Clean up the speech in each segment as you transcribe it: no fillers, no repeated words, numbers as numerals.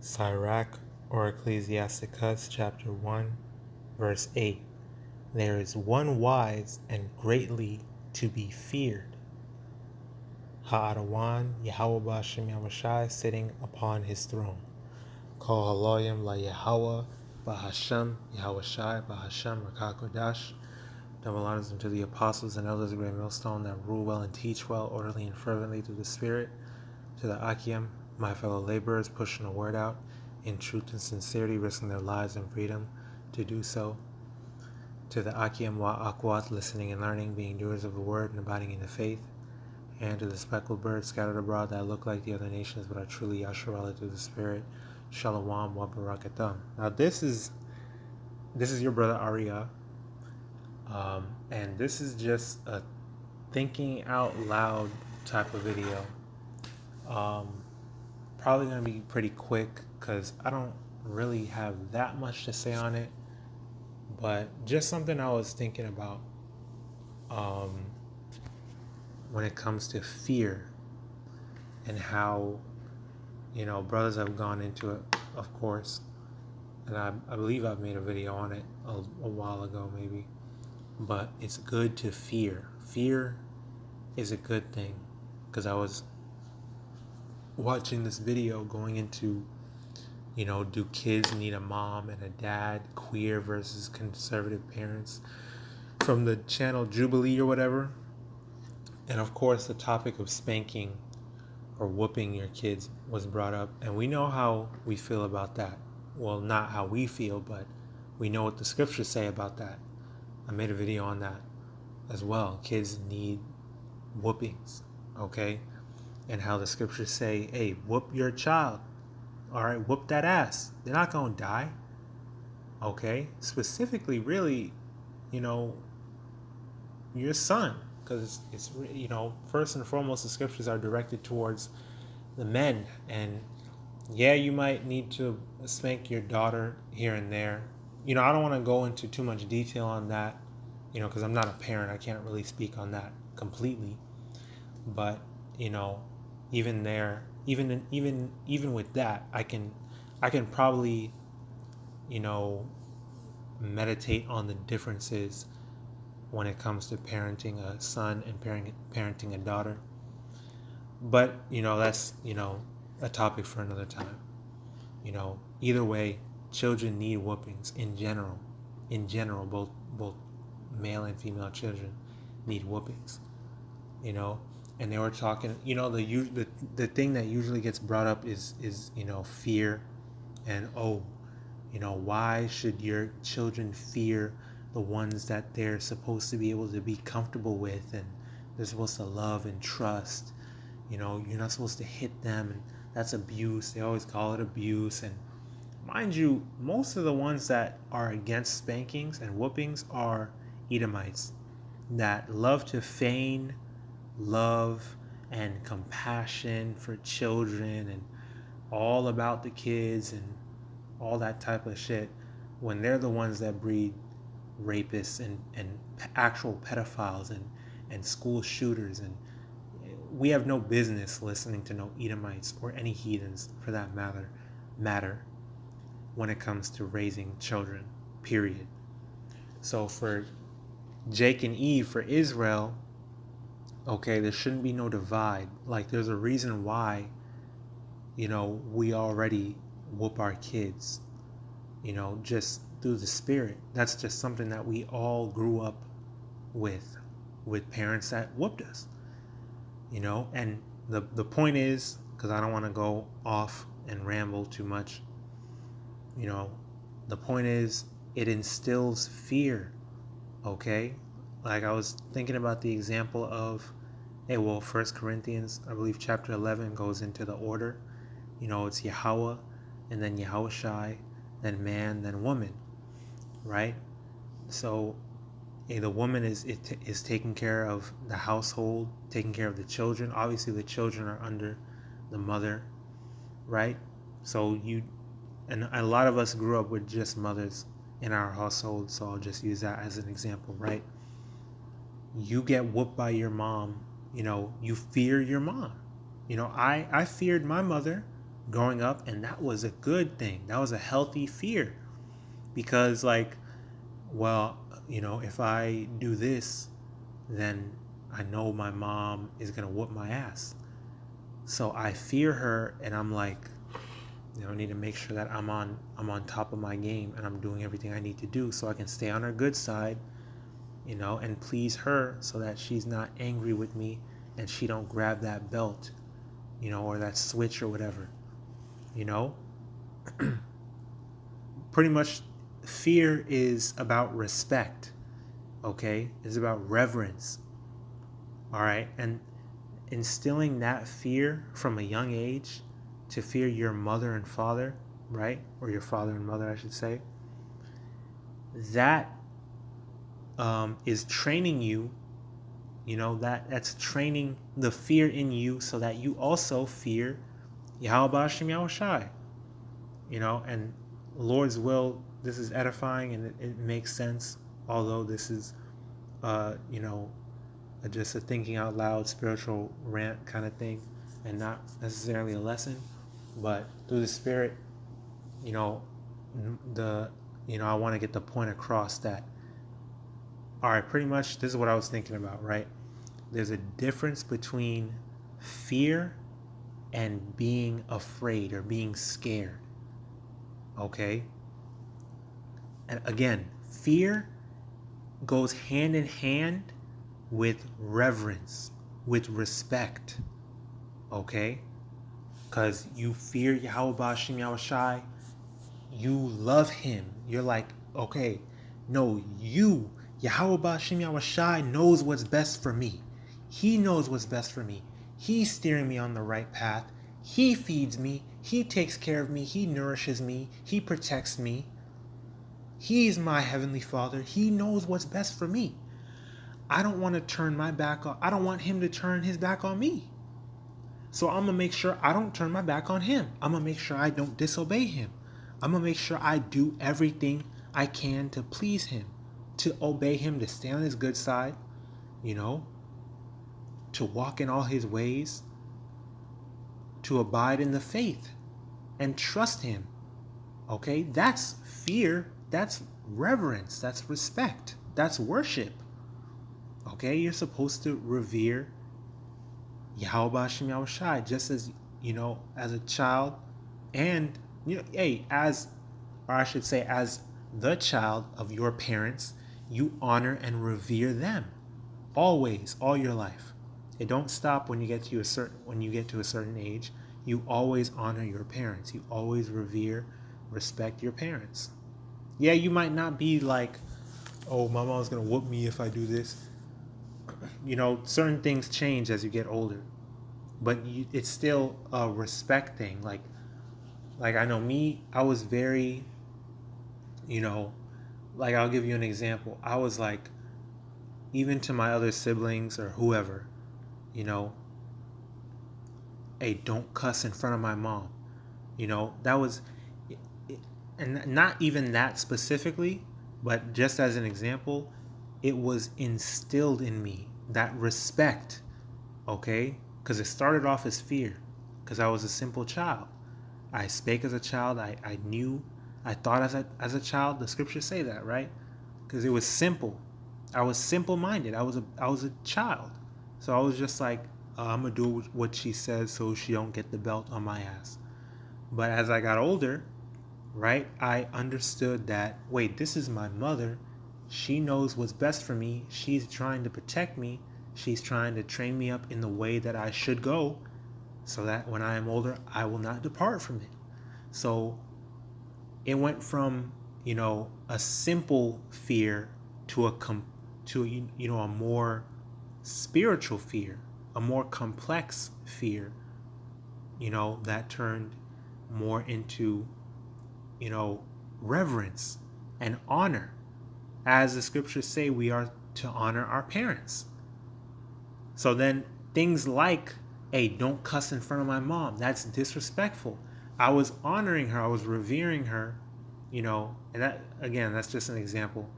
Sirach or Ecclesiasticus chapter 1 verse 8. There is one wise and greatly to be feared. YAHAWAH and His sitting upon his throne. HALALYAM YAHAWAH BAHASHAM YAHAWASHI BAHASHAM QADASH. Double honors unto the apostles and elders of the great millstone that rule well and teach well, orderly and fervently through the Spirit. To the Akim, my fellow laborers, pushing the word out in truth and sincerity, risking their lives and freedom to do so. To the Akim wa listening and learning, being doers of the word and abiding in the faith. And to the speckled birds scattered abroad that look like the other nations but are truly Yasharallah through the Spirit. Shalom wa barakatam. Now this is your brother Arya. And this is just a thinking out loud type of video. Probably going to be pretty quick because I don't really have that much to say on it, but just something I was thinking about when it comes to fear and how, brothers have gone into it, of course, and I believe I've made a video on it a while ago maybe, but it's good to fear. Fear is a good thing, because I was watching this video going into, do kids need a mom and a dad, queer versus conservative parents, from the channel Jubilee or whatever. And of course the topic of spanking or whooping your kids was brought up, and we know how we feel about that. Well, not how we feel, but we know what the scriptures say about that. I made a video on that as well. Kids need whoopings, okay? And how the scriptures say, hey, whoop your child. All right, whoop that ass. They're not going to die. Okay? Specifically, really, your son. Because it's, first and foremost, the scriptures are directed towards the men. And yeah, you might need to spank your daughter here and there. I don't want to go into too much detail on that, because I'm not a parent. I can't really speak on that completely. But, even there, even with that, I can probably, meditate on the differences when it comes to parenting a son and parenting a daughter. But that's a topic for another time. Either way, children need whoopings in general. Both male and female children need whoopings. And they were talking, the thing that usually gets brought up is fear, and why should your children fear the ones that they're supposed to be able to be comfortable with, and they're supposed to love and trust. You're not supposed to hit them, and that's abuse. They always call it abuse. And mind you, most of the ones that are against spankings and whoopings are Edomites that love to feign love and compassion for children and all about the kids and all that type of shit, when they're the ones that breed rapists and actual pedophiles and school shooters. And we have no business listening to no Edomites or any heathens for that matter when it comes to raising children, period. So for Jake and Eve, for Israel, okay, there shouldn't be no divide. Like, there's a reason why, we already whoop our kids, just through the Spirit. That's just something that we all grew up with parents that whooped us, And the point is, because I don't want to go off and ramble too much, the point is, it instills fear, okay? Like, I was thinking about the example of, 1 Corinthians, I believe chapter 11 goes into the order. It's Yahawah, and then YAHAWASHI, then man, then woman, right? So the woman is taking care of the household, taking care of the children. Obviously, the children are under the mother, right? So and a lot of us grew up with just mothers in our household, so I'll just use that as an example, right? You get whooped by your mom, you fear your mom. I feared my mother growing up, and that was a good thing. That was a healthy fear, because like, well, if I do this, then I know my mom is gonna whoop my ass. So I fear her, and I'm like, I need to make sure that I'm on top of my game, and I'm doing everything I need to do so I can stay on her good side, and please her, so that she's not angry with me and she don't grab that belt, or that switch or whatever. Pretty much, fear is about respect. Okay, it's about reverence. All right, and instilling that fear from a young age, to fear your mother and father, right? Or your father and mother, I should say. That is training you, that's training the fear in you, so that you also fear YAHAWAH and YAHAWASHI. And Lord's will, this is edifying, and it makes sense, although this is, just a thinking out loud spiritual rant kind of thing, and not necessarily a lesson. But through the Spirit, I want to get the point across that, all right, pretty much this is what I was thinking about, right? There's a difference between fear and being afraid or being scared. Okay? And again, fear goes hand in hand with reverence, with respect. Okay? Because you fear YAHAWAH and YAHAWASHI, you love him. You're like, okay, no, YAHAWAH and YAHAWASHI knows what's best for me. He knows what's best for me. He's steering me on the right path. He feeds me. He takes care of me. He nourishes me. He protects me. He's my heavenly Father. He knows what's best for me. I don't want to turn my back on. I don't want him to turn his back on me. So I'm going to make sure I don't turn my back on him. I'm going to make sure I don't disobey him. I'm going to make sure I do everything I can to please him, to obey him, to stay on his good side, to walk in all his ways, to abide in the faith and trust him. Okay? That's fear. That's reverence. That's respect. That's worship. Okay? You're supposed to revere YAHAWAH and YAHAWASHI, just as, as a child, and, as the child of your parents, you honor and revere them always, all your life. It don't stop when you get to a certain age. You always honor your parents. You always revere, respect your parents. Yeah, you might not be like, oh, my mom's gonna whoop me if I do this. Certain things change as you get older, but it's still a respect thing. Like I know me, I was very, I'll give you an example. I was like, even to my other siblings or whoever, hey, don't cuss in front of my mom. That was, and not even that specifically, but just as an example, it was instilled in me, that respect, okay? Because it started off as fear, because I was a simple child. I spake as a child. I knew, I thought as a child. The scriptures say that, right? Because it was simple. I was simple-minded. I was a child. So I was just like, I'm going to do what she says so she don't get the belt on my ass. But as I got older, right, I understood that, wait, this is my mother. She knows what's best for me. She's trying to protect me. She's trying to train me up in the way that I should go, so that when I am older, I will not depart from it. So it went from, a simple fear to a more spiritual fear, a more complex fear, that turned more into, reverence and honor. As the scriptures say, we are to honor our parents. So then things like, hey, don't cuss in front of my mom. That's disrespectful. I was honoring her. I was revering her, and that, again, that's just an example.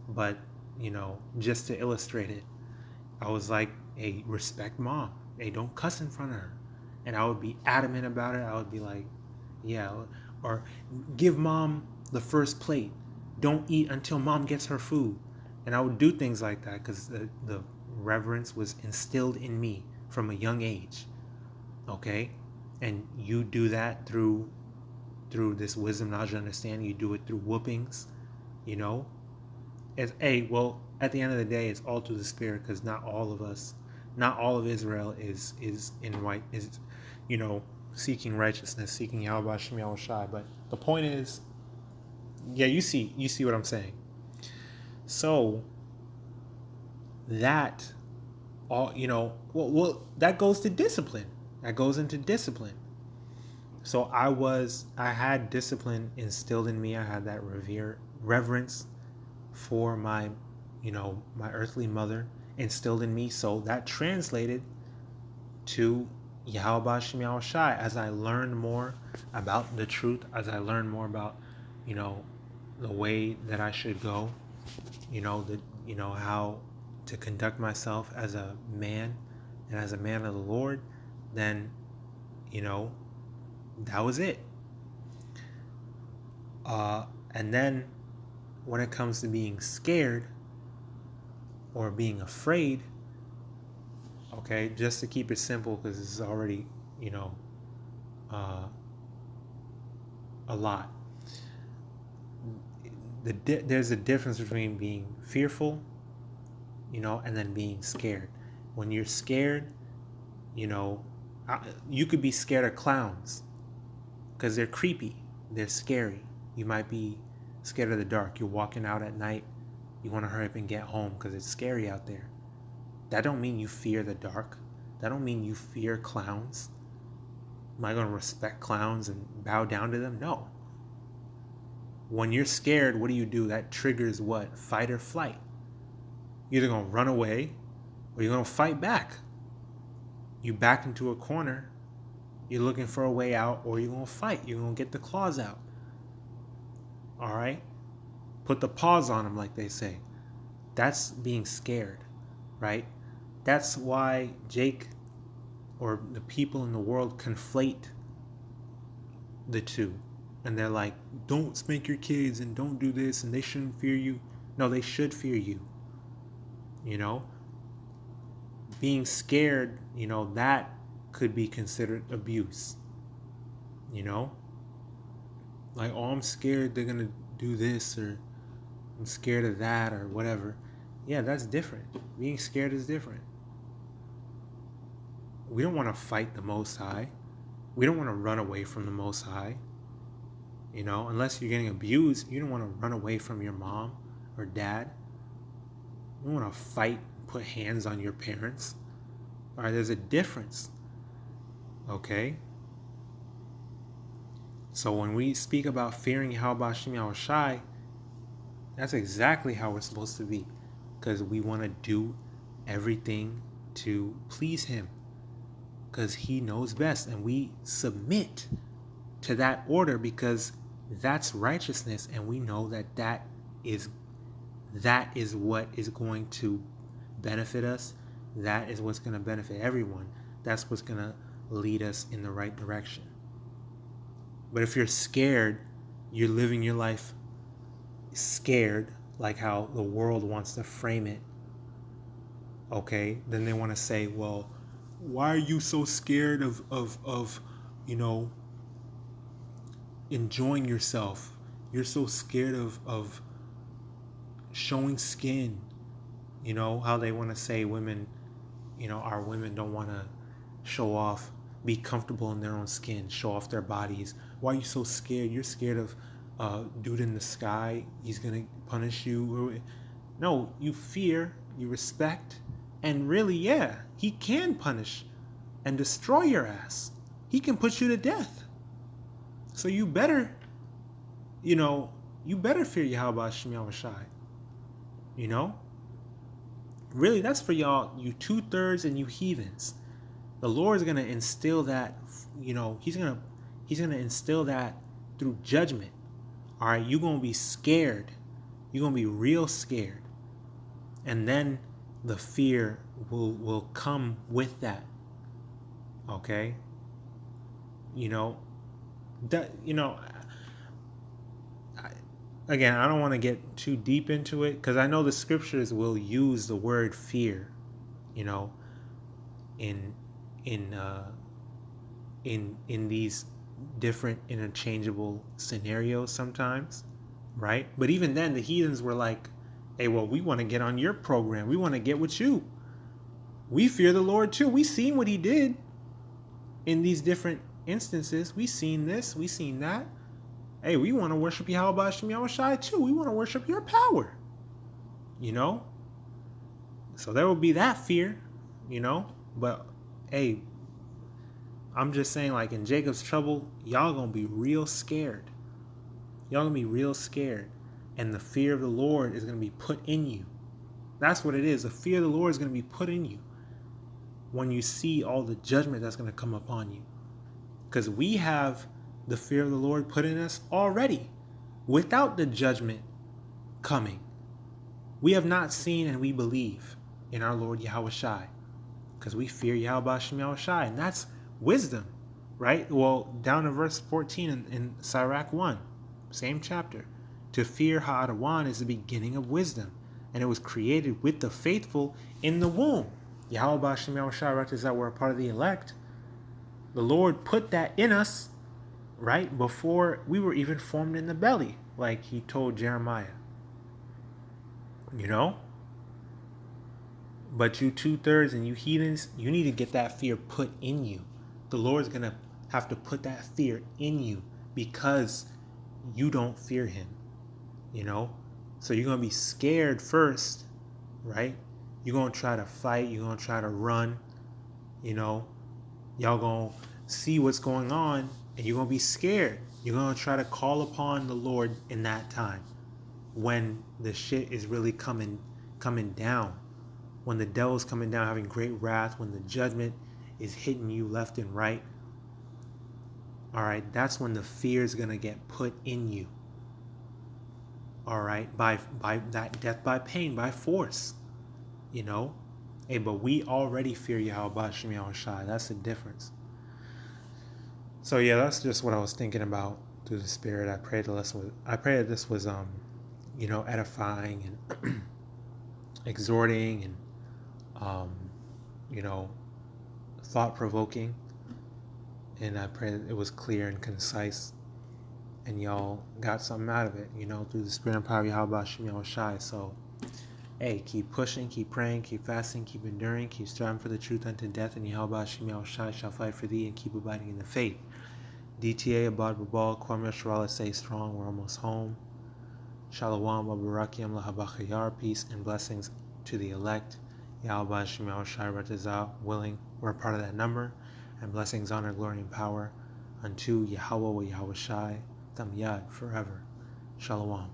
But, just to illustrate it, I was like, hey, respect mom. Hey, don't cuss in front of her. And I would be adamant about it. I would be like, Yeah, or give mom the first plate. Don't eat until mom gets her food. And I would do things like that because the reverence was instilled in me from a young age. Okay, and you do that through this wisdom, knowledge, and understanding. You do it through whoopings. You know, as well, at the end of the day, it's all through the spirit because not all of us, not all of Israel is in right is, you know, seeking righteousness, seeking YAHAWASHI, YAHAWASHI. But the point is, yeah, you see what I'm saying. So that all, you know, well that goes to discipline. That goes into discipline. So I had discipline instilled in me. I had that reverence for my, you know, my earthly mother instilled in me. So that translated to YAHAWASHI, YAHAWASHI as I learned more about the truth, as I learned more about, you know, the way that I should go, you know, how to conduct myself as a man and as a man of the Lord, then, you know, that was it. And then when it comes to being scared or being afraid, okay, just to keep it simple because this is already, you know, a lot. There's a difference between being fearful, you know, and then being scared. When you're scared, you know, you could be scared of clowns because they're creepy, they're scary. You might be scared of the dark. You're walking out at night, you want to hurry up and get home because it's scary out there. That don't mean you fear the dark. That don't mean you fear clowns. Am I going to respect clowns and bow down to them? No. When you're scared, what do? That triggers what? Fight or flight. You're either going to run away or you're going to fight back. You back into a corner, you're looking for a way out, or you're going to fight. You're going to get the claws out. All right? Put the paws on them, like they say. That's being scared, right? That's why Jake or the people in the world conflate the two. And they're like, don't spank your kids and don't do this and they shouldn't fear you. No, they should fear you. You know? Being scared, you know, that could be considered abuse. You know? Like, oh, I'm scared they're going to do this, or I'm scared of that, or whatever. Yeah, that's different. Being scared is different. We don't want to fight the Most High. We don't want to run away from the Most High. You know, unless you're getting abused, you don't want to run away from your mom or dad. You don't want to fight, put hands on your parents. All right, there's a difference. Okay? So when we speak about fearing YAHAWASHI, YAHAWASHI, that's exactly how we're supposed to be. Because we want to do everything to please Him. Because He knows best. And we submit to that order because that's righteousness. And we know that that is what is going to benefit us. That is what's going to benefit everyone. That's what's going to lead us in the right direction. But if you're scared, you're living your life scared, like how the world wants to frame it, okay, then they want to say, well, why are you so scared of you know, enjoying yourself? You're so scared of showing skin. You know, how they want to say women, you know, our women don't want to show off, be comfortable in their own skin, show off their bodies. Why are you so scared? You're scared of dude in the sky. He's going to punish you. No, you fear, you respect, and really, yeah, he can punish and destroy your ass. He can put you to death. So you better, you know, you better fear YAHAWASHI, YAHAWASHI. You know? Really, that's for y'all, you 2/3 and you heathens. The Lord is going to instill that, you know, he's going to instill that through judgment. All right, you're going to be scared. You're going to be real scared. And then the fear will come with that. Okay? You know, that, again, I don't want to get too deep into it because I know the scriptures will use the word fear, you know, in in uh, in these different interchangeable scenarios sometimes, right? But even then, the heathens were like, "Hey, well, we want to get on your program. We want to get with you. We fear the Lord too. We seen what He did in these different instances. We seen this. We seen that. Hey, we want to worship YAHAWASHI too. We want to worship your power, you know." So there will be that fear, But hey, I'm just saying, like in Jacob's trouble, y'all gonna be real scared. Y'all gonna be real scared. And the fear of the Lord is gonna be put in you. That's what it is. The fear of the Lord is gonna be put in you when you see all the judgment that's gonna come upon you. Because we have the fear of the Lord put in us already without the judgment coming. We have not seen and we believe in our Lord YAHAWASHI because we fear YAHAWASHI, and that's wisdom, right? Well, down in verse 14 in Sirach 1, same chapter. To fear HaAdawan is the beginning of wisdom, and it was created with the faithful in the womb. YAHAWASHI, is that we're a part of the elect. The Lord put that in us, right, before we were even formed in the belly, like He told Jeremiah. But you 2/3 and you heathens, you need to get that fear put in you. The Lord's going to have to put that fear in you because you don't fear Him, So you're going to be scared first, right? You're going to try to fight. You're going to try to run, Y'all going to see what's going on and you're going to be scared. You're going to try to call upon the Lord in that time when the shit is really coming down. When the devil's coming down having great wrath, when the judgment is hitting you left and right, all right, that's when the fear is going to get put in you, all right, by that death by pain, by force, Hey, but we already fear YAHAWASHI. That's the difference. So yeah, that's just what I was thinking about through the Spirit. I pray that this was edifying and exhorting and thought-provoking, and I pray that it was clear and concise and y'all got something out of it, through the Spirit and power of YAHAWASHI. So hey, keep pushing, keep praying, keep fasting, keep enduring, keep striving for the truth unto death, and YAHAWASHI shall fight for thee, and keep abiding in the faith. DTA, Abad Babal, Kwame Sharala, stay strong, we're almost home. Shalom, Abarakiam, Lahabachayar, peace and blessings to the elect. YAHAWASHI, willing, we're a part of that number. And blessings, honor, glory, and power unto YAHAWAH, YAHAWASHI, Tamyad, forever. Shalom.